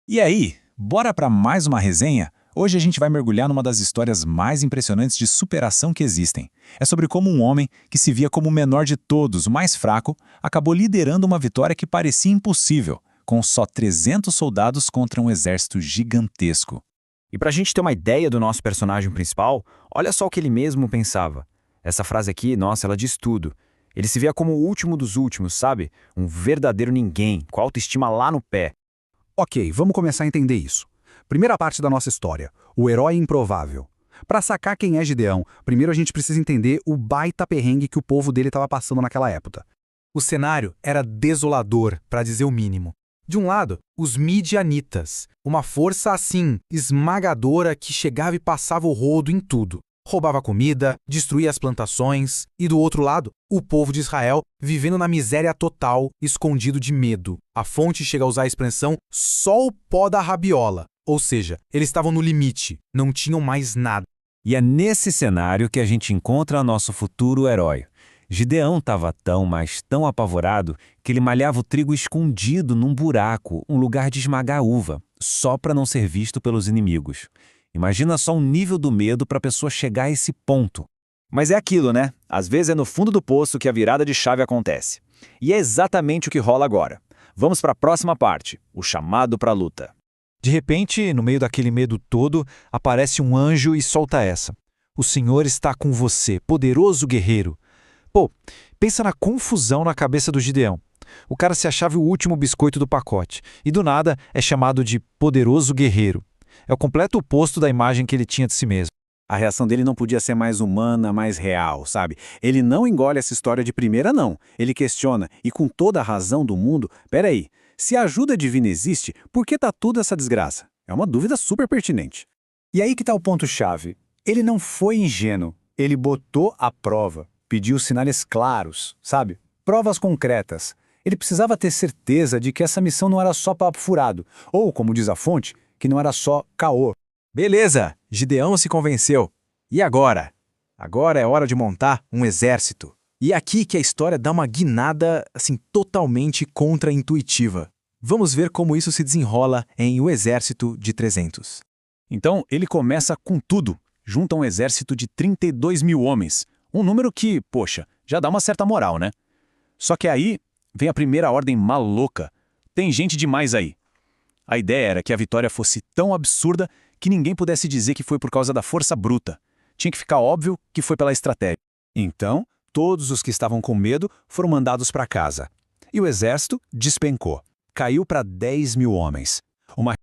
E aí, bora para mais uma resenha? Hoje a gente vai mergulhar numa das histórias mais impressionantes de superação que existem. É sobre como um homem, que se via como o menor de todos, o mais fraco, acabou liderando uma vitória que parecia impossível, com só 300 soldados contra um exército gigantesco. E pra gente ter uma ideia do nosso personagem principal, olha só o que ele mesmo pensava. Essa frase aqui, nossa, ela diz tudo. Ele se via como o último dos últimos, sabe? Um verdadeiro ninguém, com a autoestima lá no pé. Ok, vamos começar a entender isso. Primeira parte da nossa história, o herói improvável. Para sacar quem é Gideão, primeiro a gente precisa entender o baita perrengue que o povo dele estava passando naquela época. O cenário era desolador, para dizer o mínimo. De um lado, os midianitas, uma força assim, esmagadora que chegava e passava o rodo em tudo. Roubava comida, destruía as plantações, e do outro lado, o povo de Israel vivendo na miséria total, escondido de medo. A fonte chega a usar a expressão só o pó da rabiola, ou seja, eles estavam no limite, não tinham mais nada. E é nesse cenário que a gente encontra nosso futuro herói. Gideão estava tão, mas tão apavorado que ele malhava o trigo escondido num buraco, um lugar de esmagar uva, só para não ser visto pelos inimigos. Imagina só o nível do medo para a pessoa chegar a esse ponto. Mas é aquilo, né? Às vezes é no fundo do poço que a virada de chave acontece. E é exatamente o que rola agora. Vamos para a próxima parte, o chamado para a luta. De repente, no meio daquele medo todo, aparece um anjo e solta essa. O Senhor está com você, poderoso guerreiro. Pô, pensa na confusão na cabeça do Gideão. O cara se achava o último biscoito do pacote, e do nada é chamado de poderoso guerreiro. É o completo oposto da imagem que ele tinha de si mesmo. A reação dele não podia ser mais humana, mais real, sabe? Ele não engole essa história de primeira, não. Ele questiona, e com toda a razão do mundo, peraí, se a ajuda divina existe, por que tá tudo essa desgraça? É uma dúvida super pertinente. E aí que tá o ponto-chave. Ele não foi ingênuo, ele botou à prova, pediu sinais claros, sabe? Provas concretas. Ele precisava ter certeza de que essa missão não era só papo furado, ou, como diz a fonte, que não era só caô. Beleza, Gideão se convenceu. E agora? Agora é hora de montar um exército. E é aqui que a história dá uma guinada, assim, totalmente contra-intuitiva. Vamos ver como isso se desenrola em O Exército de 300. Então, ele começa com tudo, junta um exército de 32 mil homens. Um número que, poxa, já dá uma certa moral, né? Só que aí vem a primeira ordem maluca. Tem gente demais aí. A ideia era que a vitória fosse tão absurda que ninguém pudesse dizer que foi por causa da força bruta. Tinha que ficar óbvio que foi pela estratégia. Então, todos os que estavam com medo foram mandados para casa. E o exército despencou. Caiu para 10 mil homens. Uma